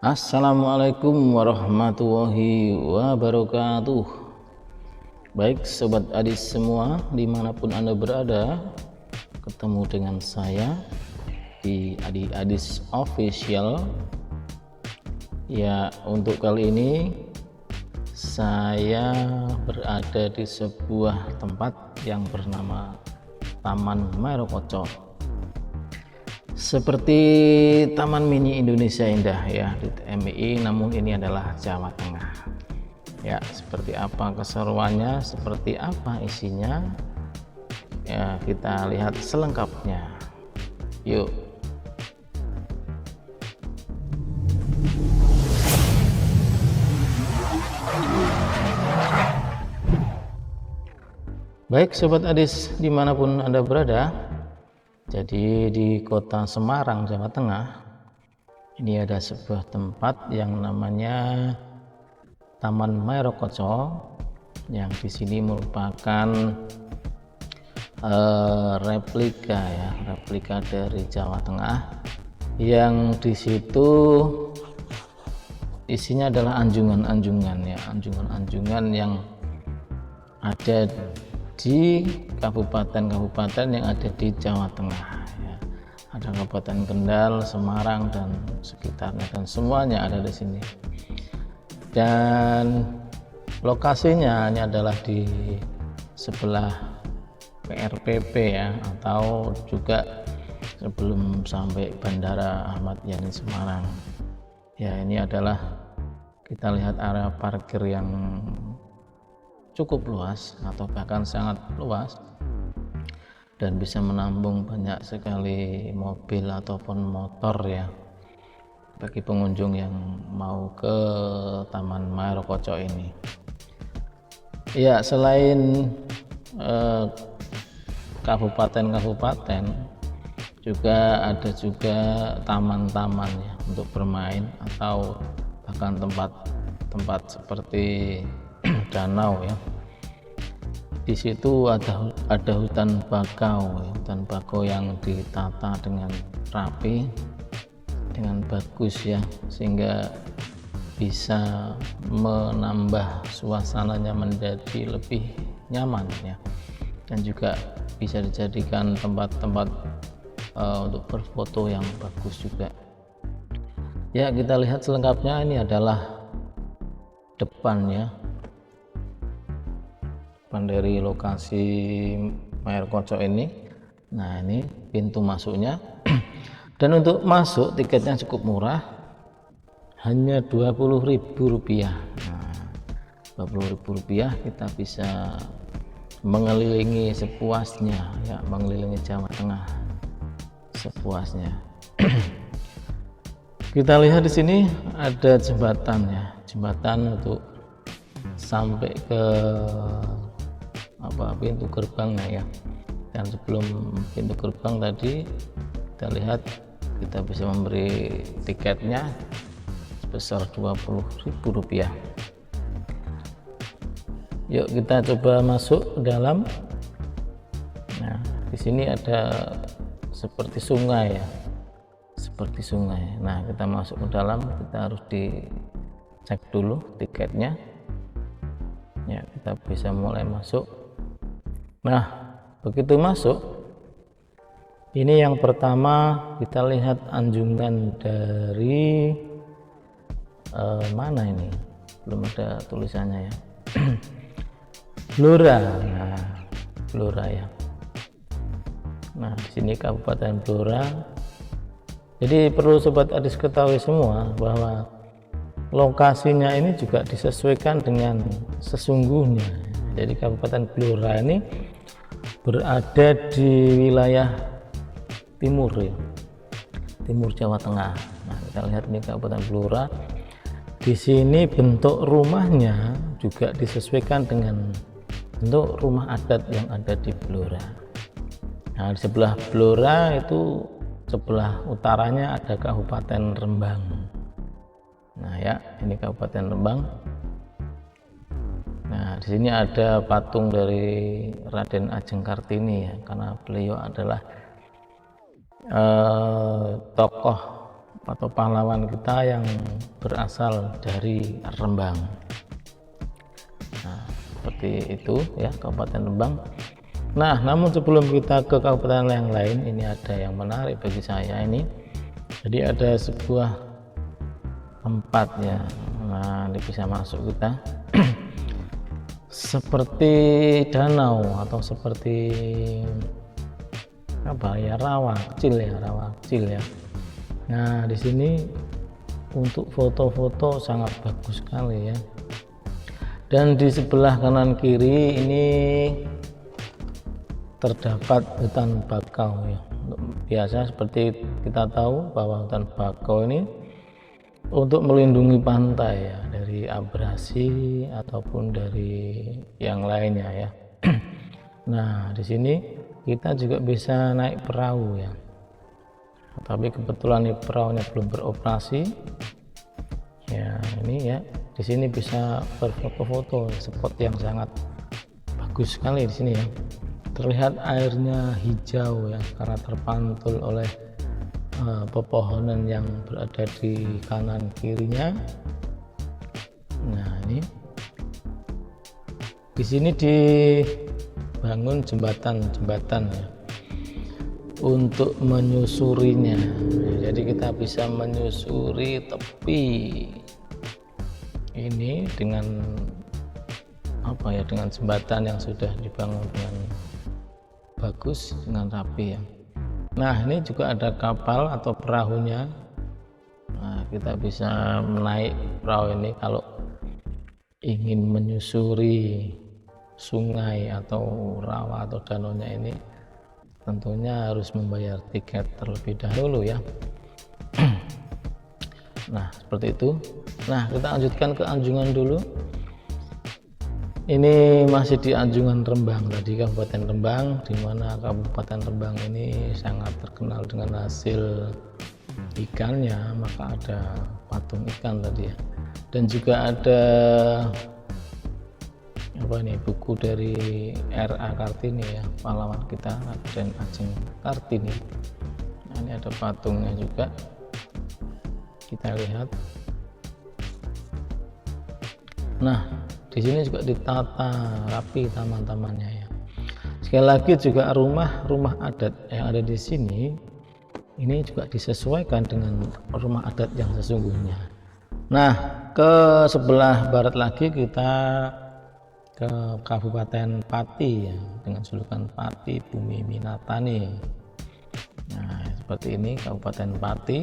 Assalamualaikum warahmatullahi wabarakatuh. Baik sobat adis semua, dimanapun anda berada, ketemu dengan saya di Adi Adis Official. Ya, untuk kali ini saya berada di sebuah tempat yang bernama Taman Mairokocok. Seperti Taman Mini Indonesia Indah ya di TMI, namun ini adalah Jawa Tengah. Ya, seperti apa keseruannya, seperti apa isinya, ya kita lihat selengkapnya. Yuk. Baik sobat adis dimanapun anda berada, jadi di kota Semarang, Jawa Tengah, ini ada sebuah tempat yang namanya Taman Mairokocok, yang di sini merupakan replika dari Jawa Tengah, yang di situ isinya adalah anjungan-anjungan yang ada di kabupaten-kabupaten yang ada di Jawa Tengah ya. Ada Kabupaten Kendal, Semarang dan sekitarnya, dan semuanya ada di sini. Dan lokasinya ini adalah di sebelah PRPP ya, atau juga sebelum sampai Bandara Ahmad Yani Semarang. Ya, ini adalah kita lihat area parkir yang cukup luas atau bahkan sangat luas dan bisa menampung banyak sekali mobil ataupun motor ya bagi pengunjung yang mau ke Taman Mairokocok ini. Ya, selain kabupaten-kabupaten juga ada taman-taman ya untuk bermain, atau bahkan tempat seperti danau ya. Di situ ada hutan bakau yang ditata dengan rapi, dengan bagus ya, sehingga bisa menambah suasananya menjadi lebih nyaman ya, dan juga bisa dijadikan tempat-tempat untuk berfoto yang bagus juga. Ya, kita lihat selengkapnya. Ini adalah depannya, depan dari lokasi Mairokocok ini. Nah, ini pintu masuknya. Dan untuk masuk tiketnya cukup murah, hanya Rp20.000. Nah, Rp20.000 kita bisa mengelilingi sepuasnya ya, mengelilingi Jawa Tengah sepuasnya. Kita lihat di sini ada jembatan ya, jembatan untuk sampai ke pintu gerbangnya ya. Dan sebelum pintu gerbang tadi kita lihat kita bisa memberi tiketnya sebesar Rp20.000. Yuk kita coba masuk ke dalam. Nah, di sini ada seperti sungai ya, seperti sungai. Nah, kita masuk ke dalam, kita harus dicek dulu tiketnya ya, kita bisa mulai masuk. Nah, begitu masuk, ini yang pertama kita lihat anjungan dari mana ini, belum ada tulisannya ya. Blora. Nah, Blora ya. Nah, di sini Kabupaten Blora. Jadi perlu sobat adis ketahui semua bahwa lokasinya ini juga disesuaikan dengan sesungguhnya. Jadi Kabupaten Blora ini berada di wilayah timur ya, timur Jawa Tengah. Nah, kita lihat ini Kabupaten Blora. Di sini bentuk rumahnya juga disesuaikan dengan bentuk rumah adat yang ada di Blora. Nah, di sebelah Blora itu, sebelah utaranya ada Kabupaten Rembang. Nah ya, ini Kabupaten Rembang. Nah, di sini ada patung dari Raden Ajeng Kartini ya, karena beliau adalah tokoh atau pahlawan kita yang berasal dari Rembang. Nah, seperti itu ya Kabupaten Rembang. Nah, namun sebelum kita ke kabupaten yang lain, ini ada yang menarik bagi saya ini. Jadi ada sebuah tempat ya. Nah, ini bisa masuk kita. Seperti danau atau seperti apa ya, rawa kecil ya. Nah, di sini untuk foto-foto sangat bagus sekali ya. Dan di sebelah kanan kiri ini terdapat hutan bakau ya. Biasa seperti kita tahu bahwa hutan bakau ini untuk melindungi pantai ya dari abrasi ataupun dari yang lainnya ya. Nah, di sini kita juga bisa naik perahu ya. Tapi kebetulan ini perahunya belum beroperasi. Ya, ini ya. Di sini bisa berfoto-foto, spot yang sangat bagus sekali di sini ya. Terlihat airnya hijau ya karena terpantul oleh pepohonan yang berada di kanan kirinya. Nah, ini di sini dibangun jembatan ya untuk menyusurinya. Jadi kita bisa menyusuri tepi ini dengan apa ya, dengan jembatan yang sudah dibangun dengan bagus, dengan rapi ya. Nah, ini juga ada kapal atau perahunya. Nah, kita bisa menaik perahu ini kalau ingin menyusuri sungai atau rawa atau danaunya ini. Tentunya harus membayar tiket terlebih dahulu ya. Nah, seperti itu. Nah, kita lanjutkan ke Anjungan dulu. Ini masih di Anjungan Rembang tadi, Kabupaten Rembang, di mana Kabupaten Rembang ini sangat terkenal dengan hasil ikannya. Maka ada patung ikan tadi ya. Dan juga ada apa ini, buku dari R.A. Kartini ya, pahlawan kita Raden Ajeng Kartini. Nah, ini ada patungnya juga, kita lihat. Nah, di sini juga ditata rapi taman-tamannya ya. Sekali lagi juga rumah adat yang ada di sini ini juga disesuaikan dengan rumah adat yang sesungguhnya. Nah, ke sebelah barat lagi kita ke Kabupaten Pati ya, dengan julukan Pati Bumi Minatani. Nah, seperti ini Kabupaten Pati.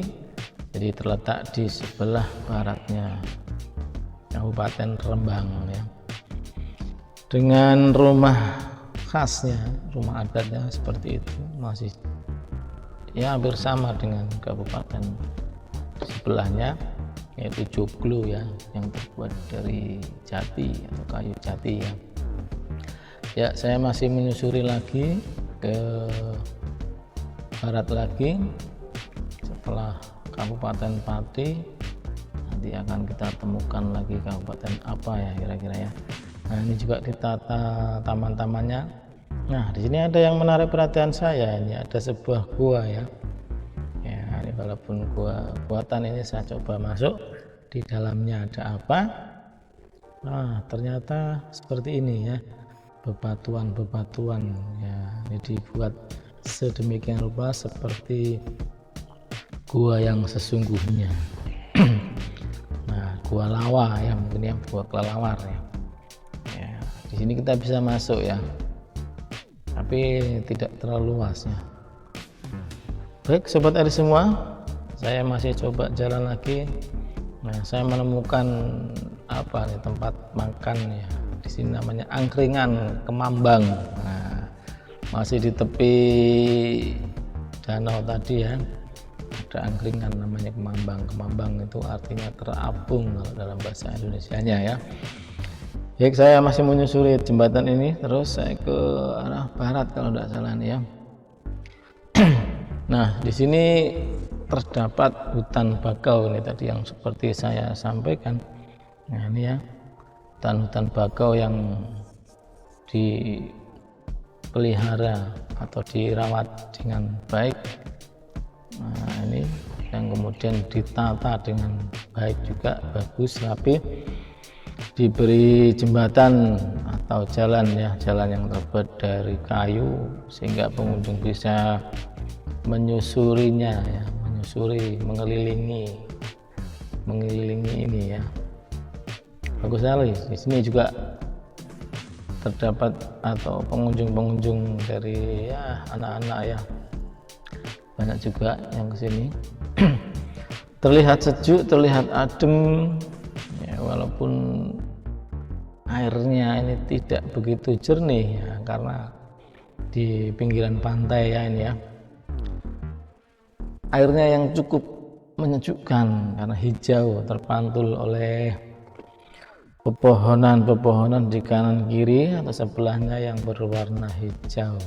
Jadi terletak di sebelah baratnya Kabupaten Rembang ya. Dengan rumah khasnya, rumah adatnya seperti itu, masih ya hampir sama dengan kabupaten sebelahnya, yaitu joglo ya, yang terbuat dari jati atau kayu jati ya. Ya, saya masih menyusuri lagi ke barat lagi. Setelah Kabupaten Pati, nanti akan kita temukan lagi kabupaten apa ya kira-kira ya. Nah, ini juga ditata taman-tamannya. Nah, di sini ada yang menarik perhatian saya. Ini ada sebuah gua ya. Ya, ini walaupun gua buatan, ini saya coba masuk. Di dalamnya ada apa? Nah, ternyata seperti ini ya, bebatuan ya. Ini dibuat sedemikian rupa seperti gua yang sesungguhnya. Nah, gua lawa ya, mungkin yang gua kelelawar ya. Ya, di sini kita bisa masuk ya, tapi tidak terlalu luas ya. Baik sobat Ari semua, saya masih coba jalan lagi. Nah, saya menemukan apa nih, tempat makan ya. Di sini namanya Angkringan Kemambang. Nah, masih di tepi danau tadi ya. Ada angkringan namanya Kemambang. Kemambang itu artinya terapung kalau dalam bahasa Indonesianya ya. Baik, saya masih menyusuri jembatan ini, terus saya ke arah barat kalau tidak salah nih ya. Nah, di sini terdapat hutan bakau ini tadi yang seperti saya sampaikan. Nah, ini ya, hutan bakau yang dipelihara atau dirawat dengan baik. Nah, ini yang kemudian ditata dengan baik juga, bagus, rapi, diberi jembatan atau jalan ya, jalan yang terbuat dari kayu sehingga pengunjung bisa menyusurinya ya, mengelilingi ini ya. Bagus sekali. Di sini juga terdapat atau pengunjung dari ya anak-anak ya, banyak juga yang kesini. Terlihat sejuk, terlihat adem ya, walaupun airnya ini tidak begitu jernih ya, karena di pinggiran pantai ya ini ya. Airnya yang cukup menyejukkan karena hijau, terpantul oleh pepohonan di kanan kiri atau sebelahnya yang berwarna hijau.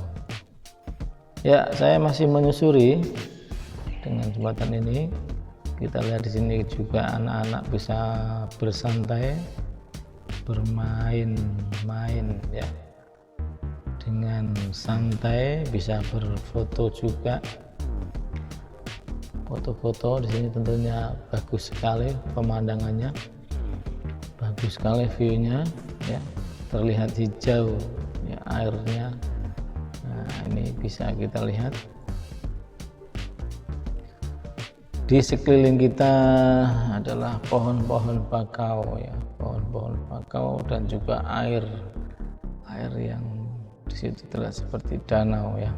Ya, saya masih menyusuri dengan jembatan ini. Kita lihat di sini juga anak-anak bisa bersantai, bermain-main ya, dengan santai, bisa berfoto juga. Foto-foto di sini tentunya bagus sekali pemandangannya, bagus sekali view-nya ya, terlihat hijau ya airnya. Nah, ini bisa kita lihat di sekeliling kita adalah pohon-pohon bakau ya, pohon-pohon bakau dan juga air yang di situ terlihat seperti danau ya.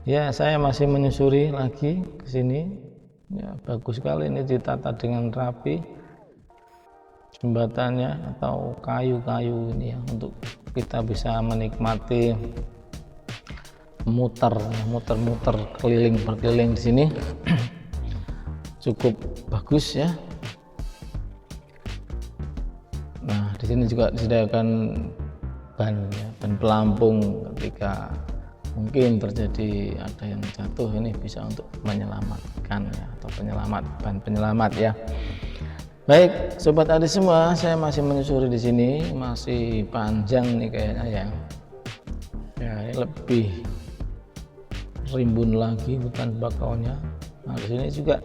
Ya, saya masih menyusuri lagi ke sini. Ya, bagus sekali ini ditata dengan rapi. Jembatannya atau kayu-kayu ini ya, untuk kita bisa menikmati muter-muter berkeliling di sini. Cukup bagus ya. Nah, di sini juga disediakan ban pelampung ketika mungkin terjadi ada yang jatuh, ini bisa untuk menyelamatkan ya, atau ban penyelamat ya. Baik, sobat Adi semua, saya masih menyusuri di sini, masih panjang nih kayaknya ya. Ya, ini lebih rimbun lagi hutan bakaunya. Nah, di sini juga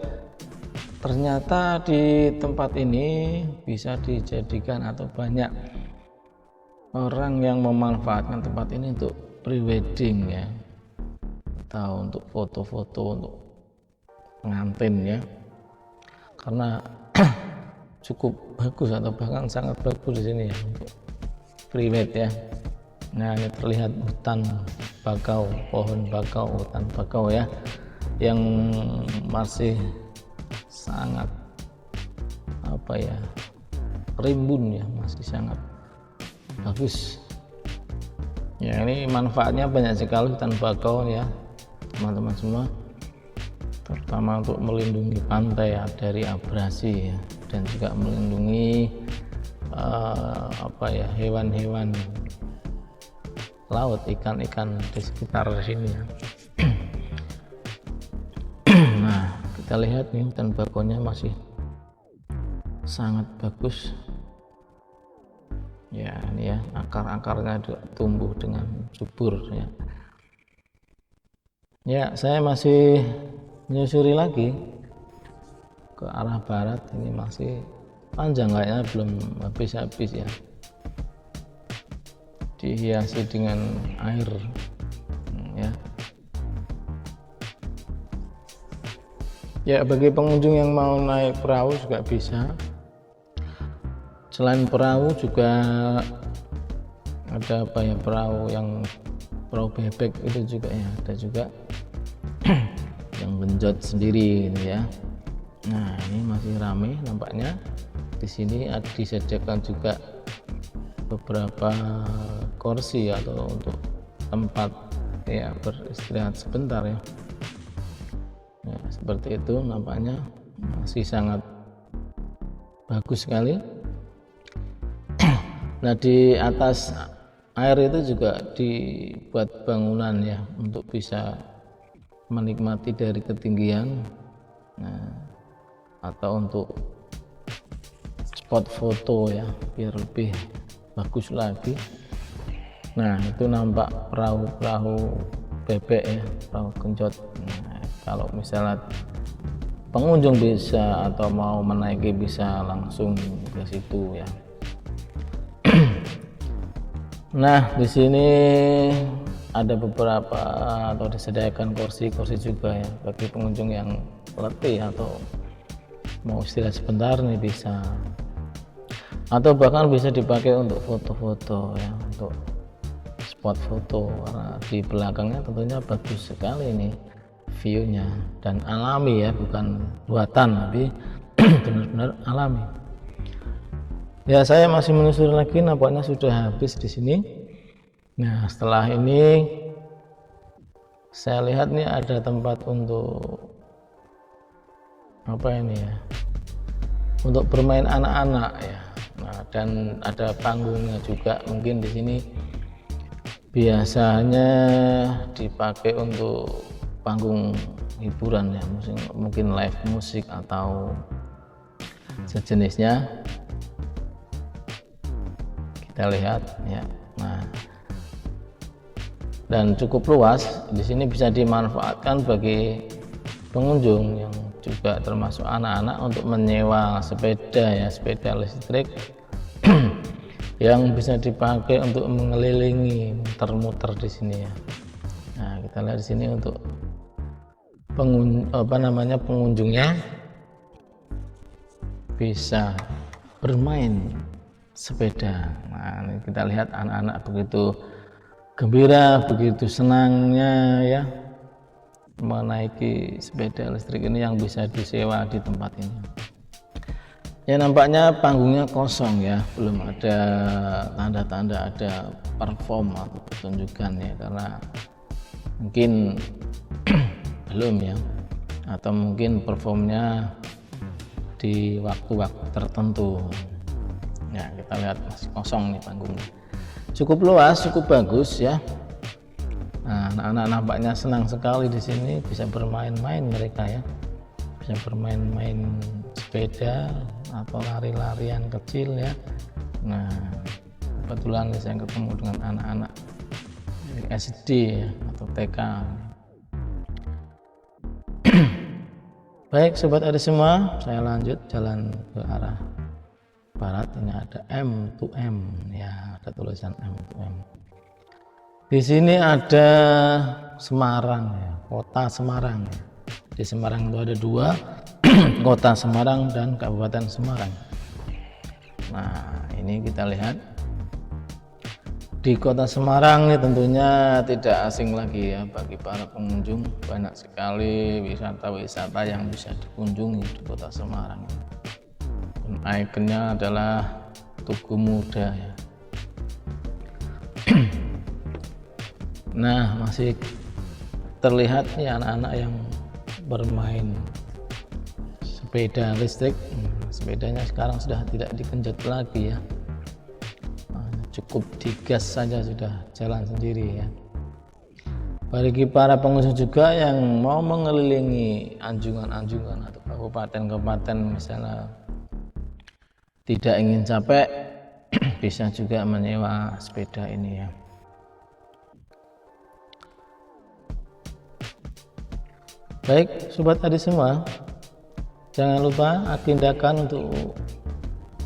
ternyata di tempat ini bisa dijadikan atau banyak orang yang memanfaatkan tempat ini untuk prewedding ya, atau untuk foto-foto untuk pengantin ya, karena cukup bagus atau bahkan sangat bagus di sini ya untuk prewed ya. Nah, ini terlihat hutan bakau, pohon bakau, hutan bakau ya, yang masih sangat rimbun ya, masih sangat bagus. Ya, ini manfaatnya banyak sekali hutan bakau ya, teman-teman semua, terutama untuk melindungi pantai ya, dari abrasi ya, dan juga melindungi hewan-hewan laut, ikan-ikan di sekitar sini ya. Nah, kita lihat nih hutan bakaunya masih sangat bagus. Ya, ini ya, akar-akarnya tumbuh dengan subur ya. Ya, saya masih menyusuri lagi ke arah barat, ini masih panjang kayaknya, belum habis-habis ya. Dihiasi dengan air ya. Ya, bagi pengunjung yang mau naik perahu juga bisa. Selain perahu juga ada perahu bebek itu juga ya, ada juga yang genjot sendiri ini ya. Nah, ini masih ramai nampaknya. Di sini disediakan juga beberapa kursi atau untuk tempat ya beristirahat sebentar ya. Ya, seperti itu nampaknya, masih sangat bagus sekali. Nah, di atas air itu juga dibuat bangunan ya, untuk bisa menikmati dari ketinggian. Nah, atau untuk spot foto ya, biar lebih bagus lagi. Nah, itu nampak perahu bebek ya, perahu genjot. Nah, kalau misalnya pengunjung bisa atau mau menaiki bisa langsung ke situ ya. Nah, di sini ada beberapa atau disediakan kursi-kursi juga ya bagi pengunjung yang letih atau mau istirahat sebentar nih bisa, atau bahkan bisa dipakai untuk foto-foto ya, untuk spot foto, karena di belakangnya tentunya bagus sekali ini view-nya dan alami ya, bukan buatan tapi benar-benar alami. Ya, saya masih menelusuri lagi, nampaknya sudah habis di sini. Nah, setelah ini saya lihat nih ada tempat untuk apa ini ya, untuk bermain anak-anak ya. Nah, dan ada panggungnya juga, mungkin di sini biasanya dipakai untuk panggung hiburan ya, mungkin live musik atau sejenisnya. Kita lihat ya. Nah, dan cukup luas di sini, bisa dimanfaatkan bagi pengunjung yang juga termasuk anak-anak untuk menyewa sepeda ya, sepeda listrik yang bisa dipakai untuk mengelilingi, muter-muter di sini ya. Nah, kita lihat di sini untuk pengunjungnya bisa bermain sepeda. Nah, ini kita lihat anak-anak begitu gembira, begitu senangnya ya menaiki sepeda listrik ini yang bisa disewa di tempat ini. Ya, nampaknya panggungnya kosong ya, belum ada tanda-tanda ada perform atau pertunjukan ya, karena mungkin belum ya, atau mungkin performnya di waktu-waktu tertentu ya. Kita lihat masih kosong nih panggungnya, cukup luas, cukup bagus ya. Nah, anak-anak nampaknya senang sekali di sini, bisa bermain-main mereka ya, bisa bermain-main sepeda atau lari-larian kecil ya. Nah, kebetulan saya ketemu dengan anak-anak SD ya, atau TK. Baik sobat Adi semua, saya lanjut jalan ke arah barat. Ini ada M2M ya, ada tulisan M2M. Di sini ada Semarang ya, kota Semarang ya. Di Semarang itu ada dua, kota Semarang dan Kabupaten Semarang. Nah, ini kita lihat di kota Semarang ini tentunya tidak asing lagi ya bagi para pengunjung. Banyak sekali wisata-wisata yang bisa dikunjungi di kota Semarang. Dan ikonnya adalah Tugu Muda ya. Nah, masih terlihat nih anak-anak yang bermain sepeda listrik. Sepedanya sekarang sudah tidak digenjot lagi ya, cukup digas saja sudah jalan sendiri ya. Bagi para pengunjung juga yang mau mengelilingi anjungan-anjungan atau kabupaten-kabupaten misalnya tidak ingin capek, bisa juga menyewa sepeda ini ya. Baik sobat Adi semua, jangan lupa agendakan untuk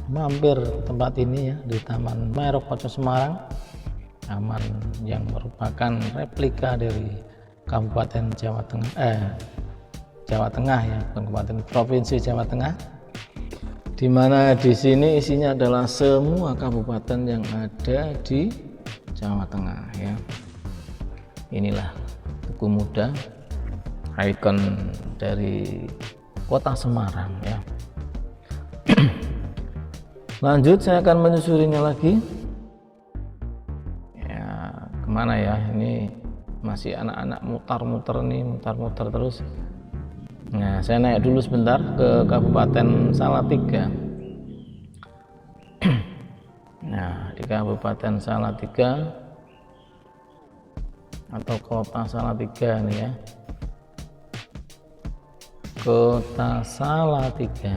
mampir tempat ini ya, di Taman Merokoco Semarang, taman yang merupakan replika dari Kabupaten Jawa Tengah ya, Kabupaten Provinsi Jawa Tengah, di mana di sini isinya adalah semua kabupaten yang ada di Jawa Tengah ya. Inilah Tugu Muda, ikon dari kota Semarang ya. Lanjut, saya akan menyusurinya lagi ya. Kemana ya, ini masih anak-anak mutar-muter nih, mutar-muter terus. Nah, saya naik dulu sebentar ke Kabupaten Salatiga. Nah, di Kabupaten Salatiga atau kota Salatiga nih ya, kota Salatiga.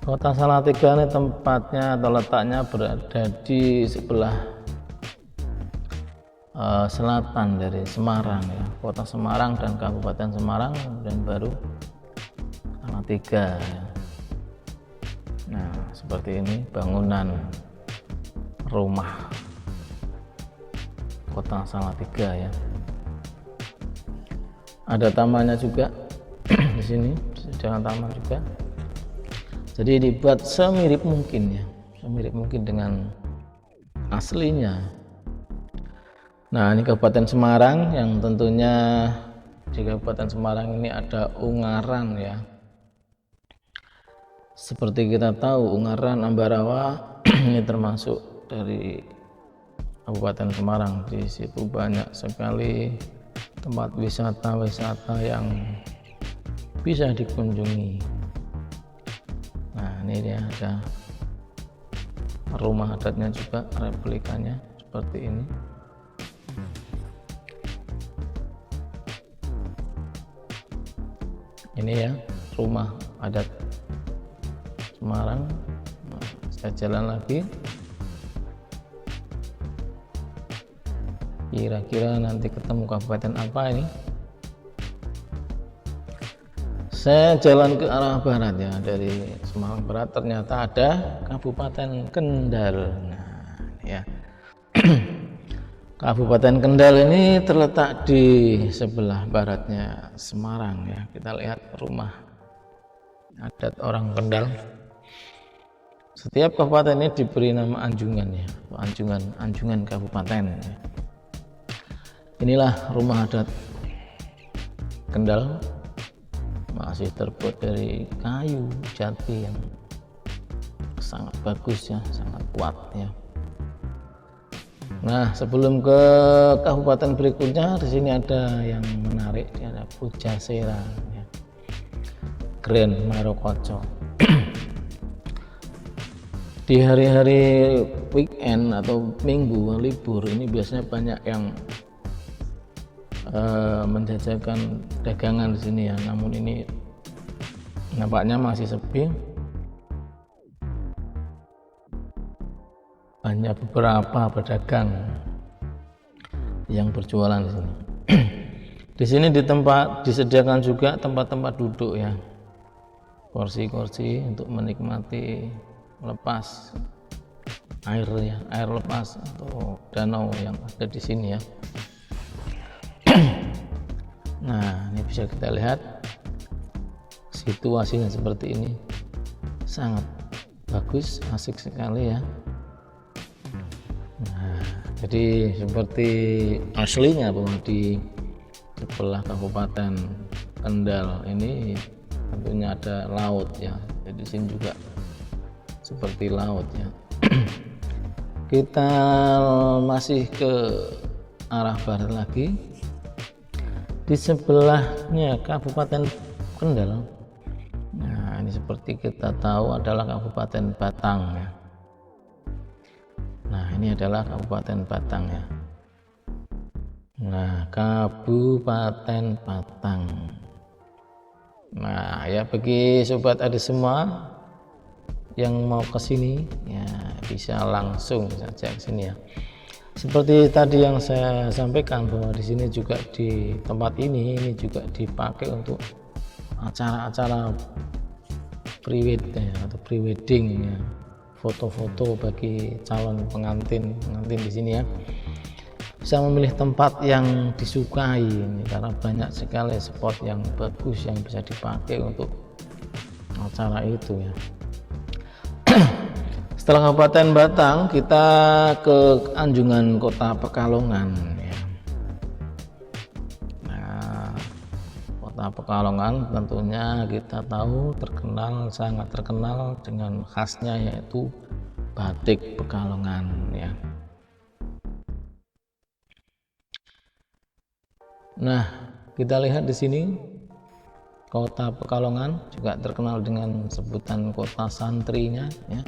Kota Salatiga ini tempatnya atau letaknya berada di sebelah selatan dari Semarang ya, kota Semarang dan Kabupaten Semarang, dan baru Salatiga ya. Nah seperti ini bangunan rumah kota Salatiga ya. Ada tamannya juga di sini, jalan taman juga. Jadi dibuat semirip mungkin ya, semirip mungkin dengan aslinya. Nah ini Kabupaten Semarang, yang tentunya di Kabupaten Semarang ini ada Ungaran ya. Seperti kita tahu Ungaran Ambarawa ini termasuk dari Kabupaten Semarang. Di situ banyak sekali tempat wisata-wisata yang bisa dikunjungi. Nah ini dia ada rumah adatnya juga, replikanya seperti ini. Ini ya rumah adat Semarang. Nah, saya jalan lagi, kira-kira nanti ketemu kabupaten apa ini. Saya jalan ke arah barat ya, dari Semarang Barat ternyata ada Kabupaten Kendal. Nah ya Kabupaten Kendal ini terletak di sebelah baratnya Semarang ya. Kita lihat rumah adat orang Kendal. Setiap kabupaten ini diberi nama anjungan ya, anjungan kabupaten ya. Inilah rumah adat Kendal, masih terbuat dari kayu jati yang sangat bagus ya, sangat kuat ya. Nah sebelum ke kabupaten berikutnya, di sini ada yang menarik, ada Pujasera ya, Grand Marokoco. Di hari-hari weekend atau minggu libur ini biasanya banyak yang menjajakan dagangan di sini ya. Namun ini nampaknya masih sepi. Hanya beberapa pedagang yang berjualan di sini. Di sini disediakan juga tempat-tempat duduk ya, kursi-kursi untuk menikmati lepas air ya, air lepas atau danau yang ada di sini ya. Nah ini bisa kita lihat situasinya seperti ini, sangat bagus, asik sekali ya. Nah jadi seperti aslinya bahwa di sebelah Kabupaten Kendal ini tentunya ada laut ya, jadi di sini juga seperti laut ya. Kita masih ke arah barat lagi. Di sebelahnya Kabupaten Kendal, nah ini seperti kita tahu adalah Kabupaten Batang ya. Nah ini adalah Kabupaten Batang ya. Nah Kabupaten Batang. Nah ya bagi sobat ada semua yang mau ke sini ya bisa langsung saja ke sini ya. Seperti tadi yang saya sampaikan bahwa di sini juga, di tempat ini juga dipakai untuk acara-acara pre-wedding atau pre-wedding ya, foto-foto bagi calon pengantin di sini ya. Bisa memilih tempat yang disukai ini, karena banyak sekali spot yang bagus yang bisa dipakai untuk acara itu ya. Setelah Kabupaten Batang, kita ke Anjungan Kota Pekalongan ya. Nah, Kota Pekalongan tentunya kita tahu sangat terkenal dengan khasnya yaitu batik Pekalongan ya. Nah, kita lihat di sini Kota Pekalongan juga terkenal dengan sebutan kota santrinya ya,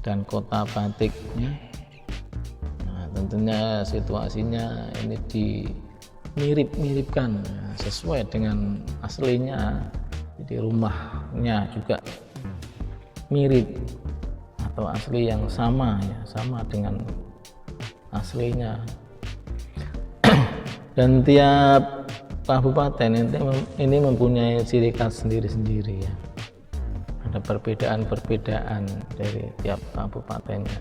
dan kota batiknya. Nah, tentunya situasinya ini dimirip-miripkan ya, sesuai dengan aslinya. Jadi rumahnya juga mirip atau asli yang sama ya, sama dengan aslinya. Dan tiap kabupaten ini mempunyai ciri khas sendiri-sendiri ya. Ada perbedaan-perbedaan dari tiap kabupatennya.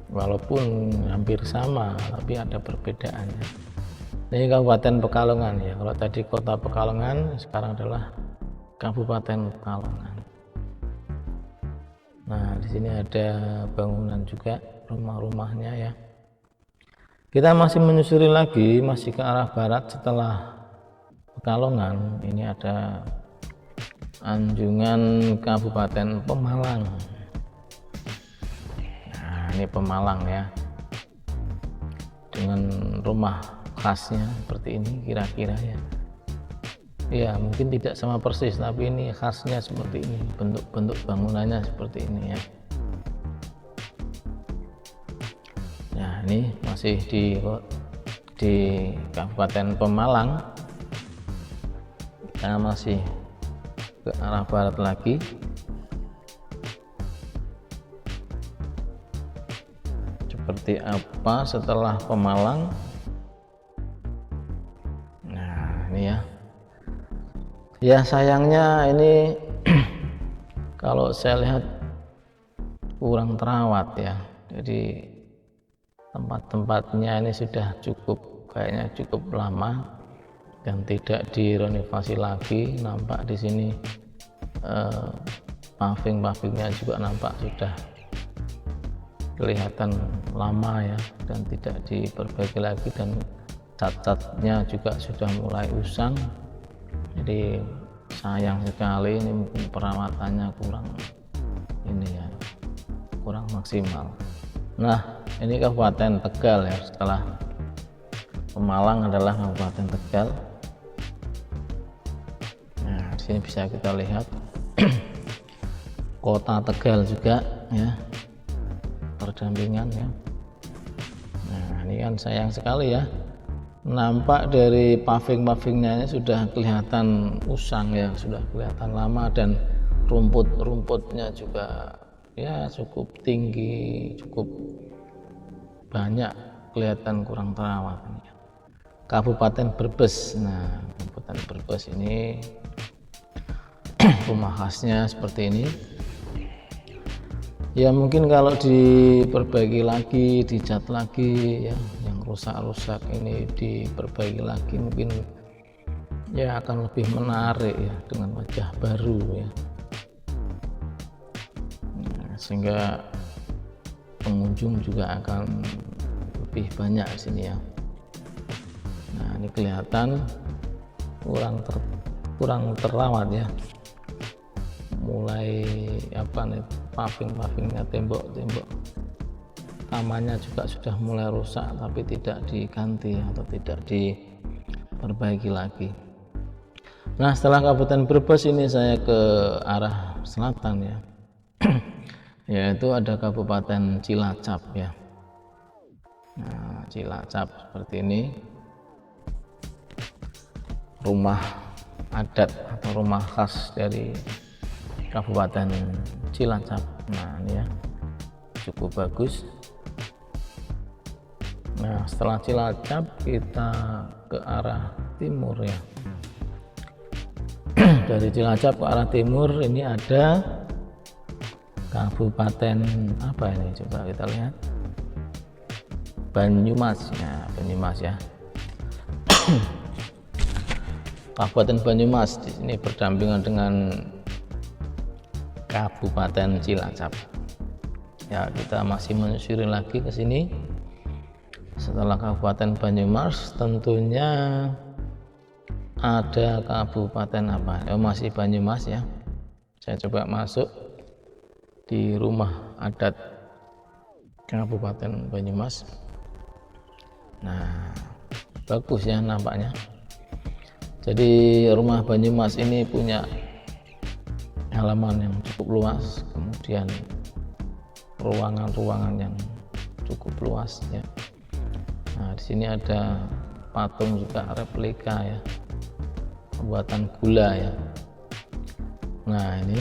Walaupun hampir sama, tapi ada perbedaannya. Ini Kabupaten Pekalongan ya. Kalau tadi Kota Pekalongan, sekarang adalah Kabupaten Pekalongan. Nah, di sini ada bangunan juga, rumah-rumahnya ya. Kita masih menyusuri lagi, masih ke arah barat setelah Pekalongan. Ini ada Anjungan Kabupaten Pemalang. Nah, ini Pemalang ya. Dengan rumah khasnya seperti ini kira-kira ya. Ya, mungkin tidak sama persis, tapi ini khasnya seperti ini. Bentuk-bentuk bangunannya seperti ini ya. Nah, ini masih di Kabupaten Pemalang. Kita masih ke arah barat lagi. Seperti apa setelah Pemalang? Nah, ini ya. Ya, sayangnya ini kalau saya lihat kurang terawat ya. Jadi tempat-tempatnya ini sudah kayaknya cukup lama dan tidak direnovasi lagi. Nampak di sini paving-pavingnya juga nampak sudah kelihatan lama ya, dan tidak diperbaiki lagi, dan cat-catnya juga sudah mulai usang. Jadi sayang sekali, ini mungkin perawatannya kurang maksimal. Nah, ini Kabupaten Tegal ya. Setelah Pemalang adalah Kabupaten Tegal. Nah, di sini bisa kita lihat Kota Tegal juga ya, berdampingan ya. Nah, ini kan sayang sekali ya. Nampak dari paving-pavingnya ini sudah kelihatan usang ya, sudah kelihatan lama, dan rumput-rumputnya juga ya cukup tinggi, cukup banyak, kelihatan kurang terawat. Kabupaten Brebes. Nah, Kabupaten Brebes ini rumah khasnya seperti ini. Ya, mungkin kalau diperbaiki lagi, dicat lagi ya, yang rusak-rusak ini diperbaiki lagi, mungkin ya akan lebih menarik ya, dengan wajah baru ya. Nah, sehingga pengunjung juga akan lebih banyak di sini ya. Nah, ini kelihatan kurang terawat ya. Mulai paving-pavingnya, tembok-tembok tamannya juga sudah mulai rusak, tapi tidak diganti atau tidak diperbaiki lagi. Nah, setelah Kabupaten Brebes ini saya ke arah selatan ya. Yaitu ada Kabupaten Cilacap ya. Nah, Cilacap seperti ini, rumah adat atau rumah khas dari Kabupaten Cilacap. Nah, ini ya, cukup bagus. Nah, setelah Cilacap kita ke arah timur ya. Dari Cilacap ke arah timur ini ada Kabupaten apa ini, coba kita lihat. Banyumas ya, Banyumas ya. Kabupaten Banyumas di sini berdampingan dengan Kabupaten Cilacap. Ya, kita masih menyusuri lagi ke sini. Setelah Kabupaten Banyumas tentunya ada Kabupaten apa? Masih Banyumas ya. Saya coba masuk di rumah adat Kabupaten Banyumas. Nah, bagus ya nampaknya. Jadi rumah Banyumas ini punya halaman yang cukup luas, kemudian ruangan-ruangan yang cukup luas ya. Nah, di sini ada patung juga replika ya, pembuatan gula ya. Nah, ini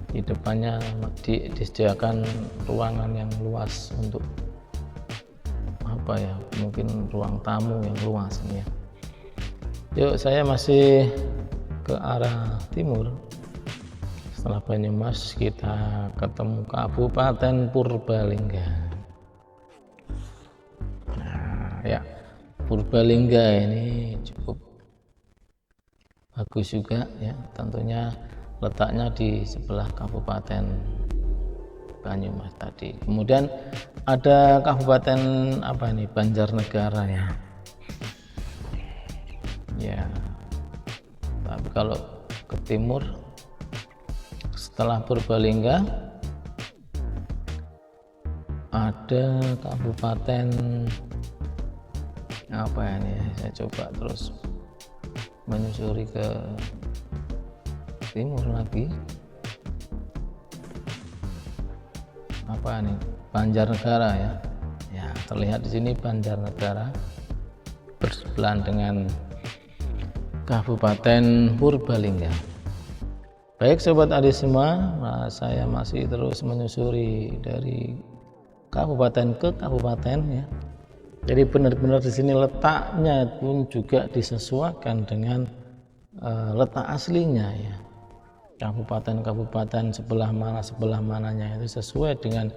di depannya disediakan ruangan yang luas untuk apa ya, mungkin ruang tamu yang luas ini ya. Yuk, saya masih ke arah timur. Setelah Banyumas kita ketemu Kabupaten Purbalingga. Nah ya, Purbalingga ini cukup bagus juga ya, tentunya letaknya di sebelah Kabupaten Banyumas tadi. Kemudian ada Kabupaten apa ini, Banjarnegara ya. Ya, tapi kalau ke timur setelah Purbalingga ada Kabupaten apa ini, saya coba terus menyusuri ke timur lagi. Apa nih, Banjarnegara ya. Ya, terlihat di sini Banjarnegara bersebelahan dengan Kabupaten Purbalingga. Baik sobat Adi semua, nah, saya masih terus menyusuri dari kabupaten ke kabupaten ya. Jadi benar-benar di sini letaknya pun juga disesuaikan dengan letak aslinya ya. Kabupaten-kabupaten sebelah mananya itu sesuai dengan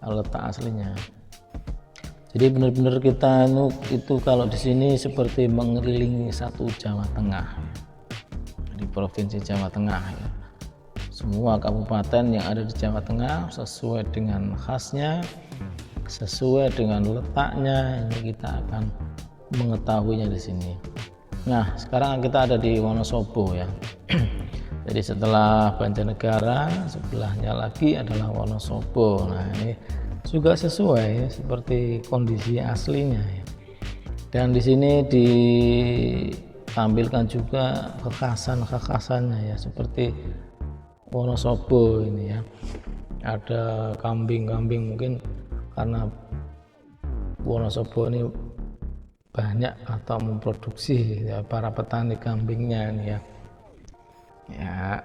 letak aslinya. Jadi benar-benar kita itu kalau di sini seperti mengelilingi satu Jawa Tengah ya. Di provinsi Jawa Tengah ya. Semua kabupaten yang ada di Jawa Tengah sesuai dengan khasnya, sesuai dengan letaknya, ini kita akan mengetahuinya di sini. Nah, sekarang kita ada di Wonosobo ya. Jadi setelah Banjarnegara, sebelahnya lagi adalah Wonosobo. Nah, ini juga sesuai ya, seperti kondisi aslinya ya. Dan di sini ditampilkan juga kekhasannya ya, seperti Wonosobo ini ya. Ada kambing-kambing, mungkin karena Wonosobo ini banyak atau memproduksi ya, para petani kambingnya ini ya. Ya.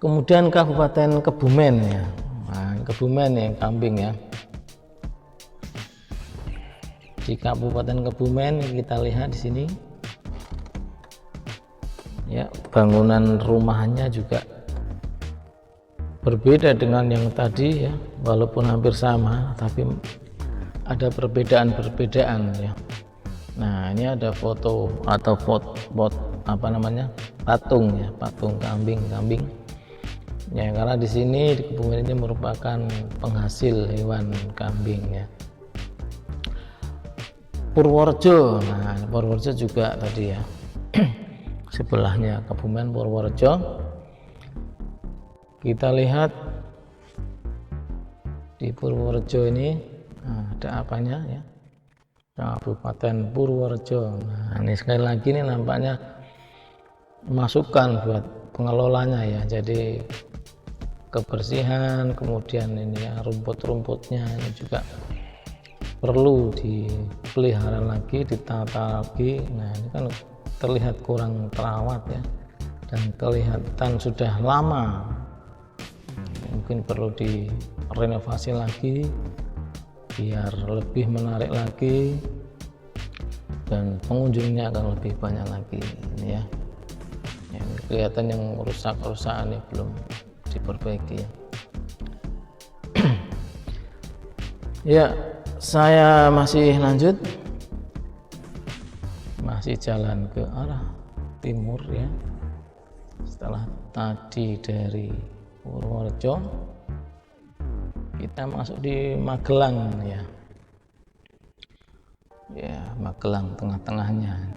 Kemudian Kabupaten Kebumen ya. Nah, Kebumen yang kambing ya. Di Kabupaten Kebumen kita lihat di sini ya, bangunan rumahnya juga berbeda dengan yang tadi ya, walaupun hampir sama tapi ada perbedaan ya. Nah, ini ada foto atau apa namanya, patung ya, patung kambing ya, karena di sini di Kebumen ini merupakan penghasil hewan kambing ya. Purworejo, nah Purworejo juga tadi ya. Sebelahnya Kebumen, Purworejo. Kita lihat di Purworejo ini, nah, ada apanya ya, Kabupaten Purworejo. Nah, ini sekali lagi ini nampaknya masukan buat pengelolanya ya. Jadi kebersihan, kemudian ini ya, rumput-rumputnya ini juga perlu dipelihara lagi, ditata lagi. Nah, ini kan terlihat kurang terawat ya, dan kelihatan sudah lama. Mungkin perlu direnovasi lagi biar lebih menarik lagi dan pengunjungnya akan lebih banyak lagi ini ya. Yang kelihatan yang rusak-rusak ini belum diperbaiki ya. Ya, saya masih lanjut, masih jalan ke arah timur ya. Setelah tadi dari Purworejo, kita masuk di Magelang ya. Ya, Magelang tengah-tengahnya.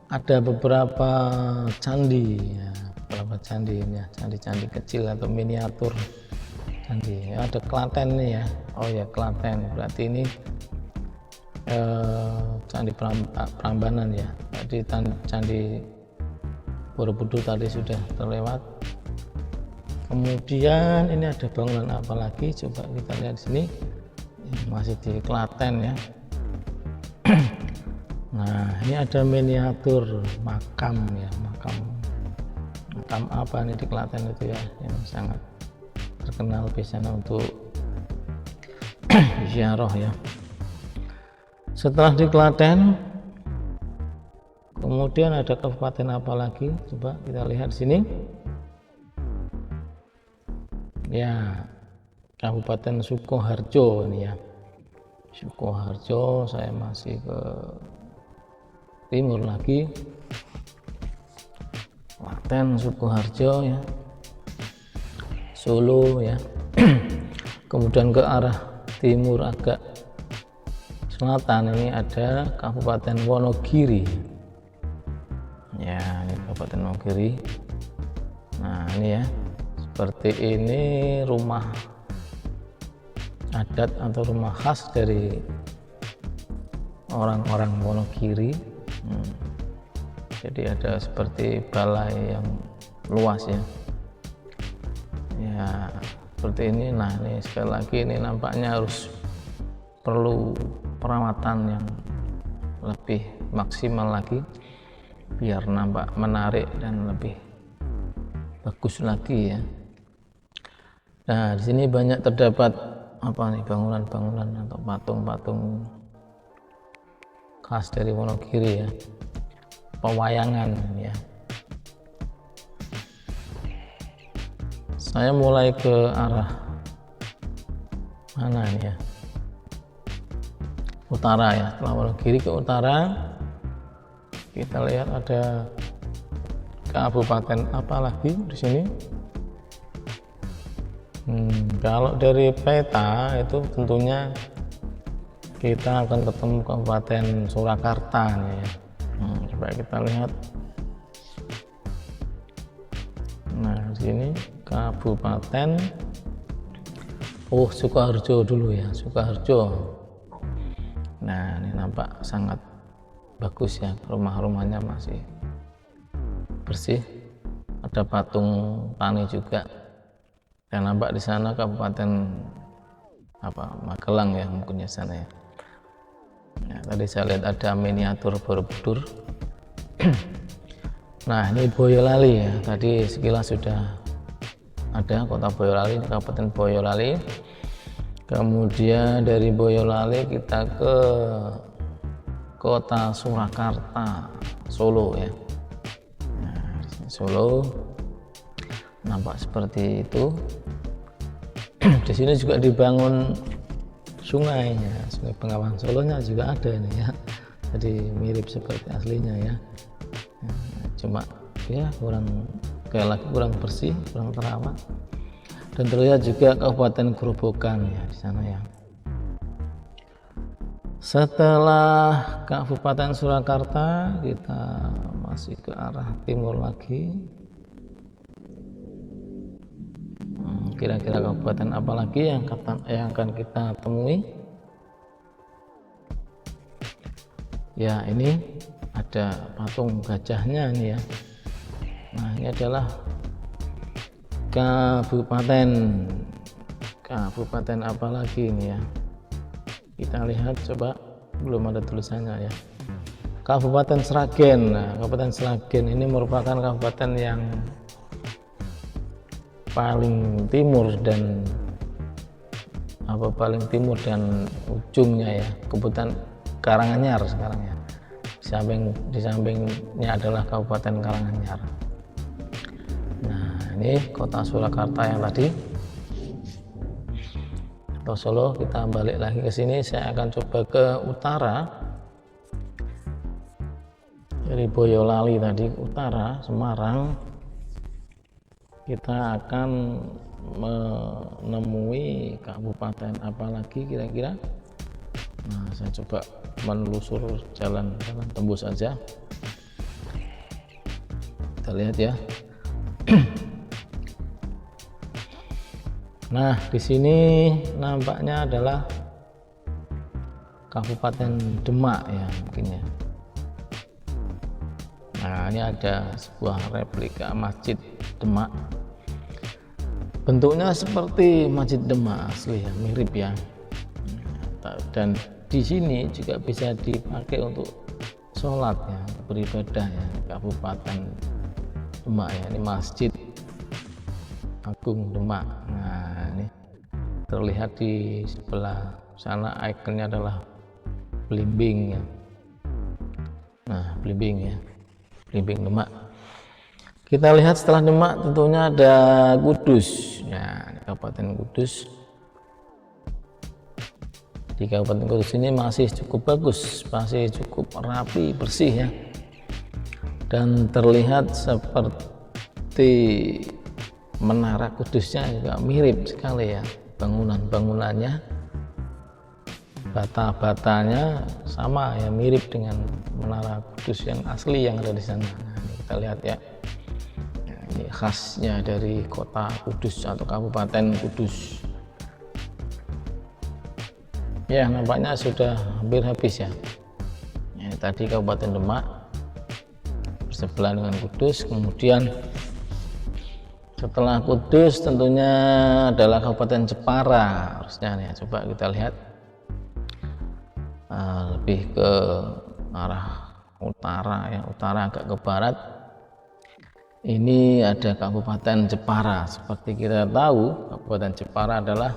Ada beberapa candi ya, beberapa candi ya, candi-candi kecil atau miniatur candi. Ada Klaten nih ya. Oh ya, Klaten. Berarti ini Candi Prambanan ya. Jadi Candi Borobudur tadi sudah terlewat. Kemudian ini ada bangunan apa lagi? Coba kita lihat di sini. Masih di Klaten ya. Nah, ini ada miniatur makam ya, makam apa nih di Klaten itu ya, yang sangat terkenal biasanya untuk ziarah ya. Setelah di Klaten, kemudian ada kabupaten apa lagi? Coba kita lihat di sini. Ya, Kabupaten Sukoharjo ini ya. Sukoharjo, saya masih ke timur lagi. Klaten, Sukoharjo ya. Solo ya. Kemudian ke arah timur agak selatan ini ada Kabupaten Wonogiri. Ya, ini Kabupaten Wonogiri. Nah, ini ya. Seperti ini rumah adat atau rumah khas dari orang-orang Wonogiri. Jadi ada seperti balai yang luas ya. Ya, seperti ini. Nah, ini sekali lagi ini nampaknya harus perlu perawatan yang lebih maksimal lagi biar nampak menarik dan lebih bagus lagi ya. Nah, di sini banyak terdapat apa nih, bangunan-bangunan atau patung-patung khas dari Wonogiri ya, pewayangan ya. Saya mulai ke arah mana ini ya, utara ya. Setelah Wonogiri ke utara kita lihat ada kabupaten apa lagi di sini. Kalau dari peta itu tentunya kita akan ketemu Kabupaten Surakarta nih ya. Coba kita lihat. Nah, di sini Kabupaten Sukoharjo dulu ya, Sukoharjo. Nah, ini nampak sangat bagus ya, rumah-rumahnya masih bersih. Ada patung tani juga. Dan nampak di sana Kabupaten Magelang ya, mungkin di sana ya. Nah, tadi saya lihat ada miniatur Borobudur. Nah, ini Boyolali ya. Tadi sekilas sudah ada kota Boyolali, ini Kabupaten Boyolali. Kemudian dari Boyolali kita ke kota Surakarta, Solo ya. Nah, Solo nampak seperti itu. Di sini juga dibangun sungainya, Sungai Bengawan Solonya juga ada ini ya. Jadi mirip seperti aslinya ya. Cuma ya kurang bersih, kurang terawat. Dan terlihat juga Kabupaten Grobogan ya di sana ya. Setelah Kabupaten Surakarta kita masih ke arah timur lagi. Kira-kira kabupaten apa lagi yang akan kita temui? Ya, ini ada patung gajahnya ini ya. Nah, ini adalah kabupaten apa lagi ini ya? Kita lihat coba, belum ada tulisannya ya. Kabupaten Sragen. Nah, Kabupaten Sragen ini merupakan kabupaten yang paling timur dan ujungnya ya, Kabupaten Karanganyar sekarang ya. Di sampingnya adalah Kabupaten Karanganyar. Nah, ini kota Surakarta yang tadi atau Solo. Kita balik lagi ke sini. Saya akan coba ke utara. Dari Boyolali tadi utara, Semarang. Kita akan menemui kabupaten apa lagi kira-kira. Nah, saya coba menelusur jalan tembus aja. Kita lihat ya. Nah, di sini nampaknya adalah Kabupaten Demak ya mungkin ya. Nah, ini ada sebuah replika Masjid Demak. Bentuknya seperti Masjid Demak asli ya, mirip ya. Dan di sini juga bisa dipakai untuk sholat ya, beribadah ya, Kabupaten Demak ya. Ini Masjid Agung Demak. Nah, ini terlihat di sebelah sana ikonnya adalah Blimbing ya. Nah, Blimbing ya, Blimbing Demak. Kita lihat setelah Demak tentunya ada Kudus ya, Kabupaten Kudus. Di Kabupaten Kudus ini masih cukup bagus, masih cukup rapi, bersih ya, dan terlihat seperti Menara Kudusnya juga mirip sekali ya, bangunannya, bata-batanya sama ya, mirip dengan Menara Kudus yang asli yang ada di sana. Nah, kita lihat ya, ini khasnya dari kota Kudus atau Kabupaten Kudus. Ya, nampaknya sudah hampir habis ya. Tadi Kabupaten Demak bersebelahan dengan Kudus, kemudian setelah Kudus tentunya adalah Kabupaten Jepara harusnya ya. Coba kita lihat lebih ke arah utara ya, utara agak ke barat. Ini ada Kabupaten Jepara. Seperti kita tahu, Kabupaten Jepara adalah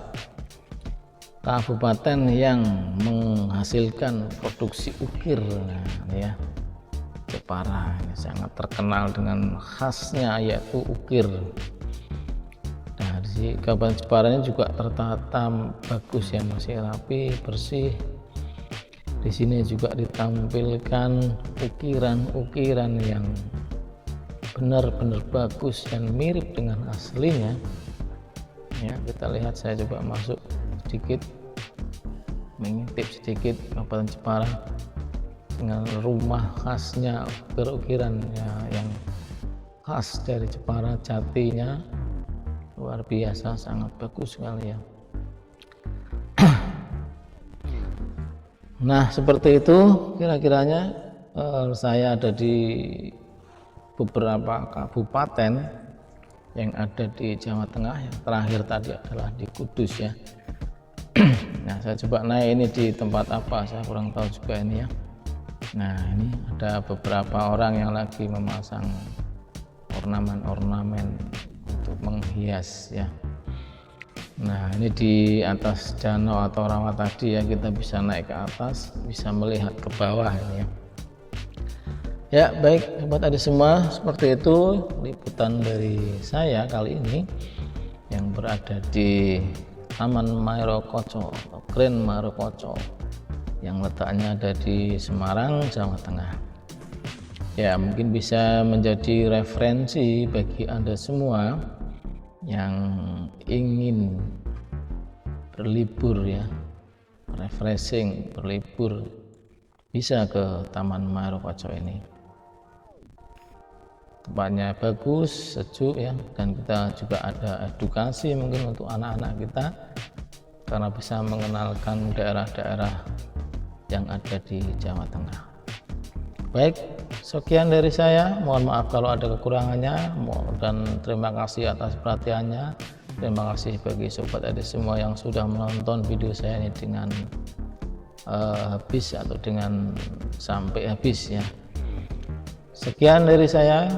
kabupaten yang menghasilkan produksi ukir. Nah, ya, Jepara ini sangat terkenal dengan khasnya yaitu ukir. Nah, di Kabupaten Jepara ini juga tertata bagus ya, masih rapi, bersih. Di sini juga ditampilkan ukiran-ukiran yang benar-benar bagus dan mirip dengan aslinya. Ya, kita lihat, saya coba masuk sedikit, mengintip sedikit Kabupaten Jepara dengan rumah khasnya, ukiran ya, yang khas dari Jepara, jatinya luar biasa, sangat bagus sekali ya. Nah, seperti itu kira-kiranya. Saya ada di beberapa kabupaten yang ada di Jawa Tengah. Yang terakhir tadi adalah di Kudus ya. Nah, saya coba naik ini di tempat apa, saya kurang tahu juga ini ya. Nah, ini ada beberapa orang yang lagi memasang ornamen-ornamen untuk menghias ya. Nah, ini di atas danau atau rawa tadi ya, kita bisa naik ke atas, bisa melihat ke bawah ini ya. Ya, baik sobat adik semua, seperti itu liputan dari saya kali ini yang berada di Taman Mairokocco atau Grand Mairokocco yang letaknya ada di Semarang, Jawa Tengah. Ya, mungkin bisa menjadi referensi bagi Anda semua yang ingin berlibur ya, refreshing, berlibur, bisa ke Taman Mairokocco ini. Tempatnya bagus, sejuk ya, dan kita juga ada edukasi mungkin untuk anak-anak kita karena bisa mengenalkan daerah-daerah yang ada di Jawa Tengah. Baik, sekian dari saya, mohon maaf kalau ada kekurangannya, dan terima kasih atas perhatiannya. Terima kasih bagi sobat adik semua yang sudah menonton video saya ini dengan habis atau dengan sampai habis ya. Sekian dari saya,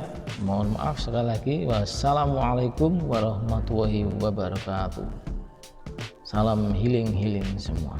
mohon maaf sekali lagi. Wassalamualaikum warahmatullahi wabarakatuh. Salam healing semua.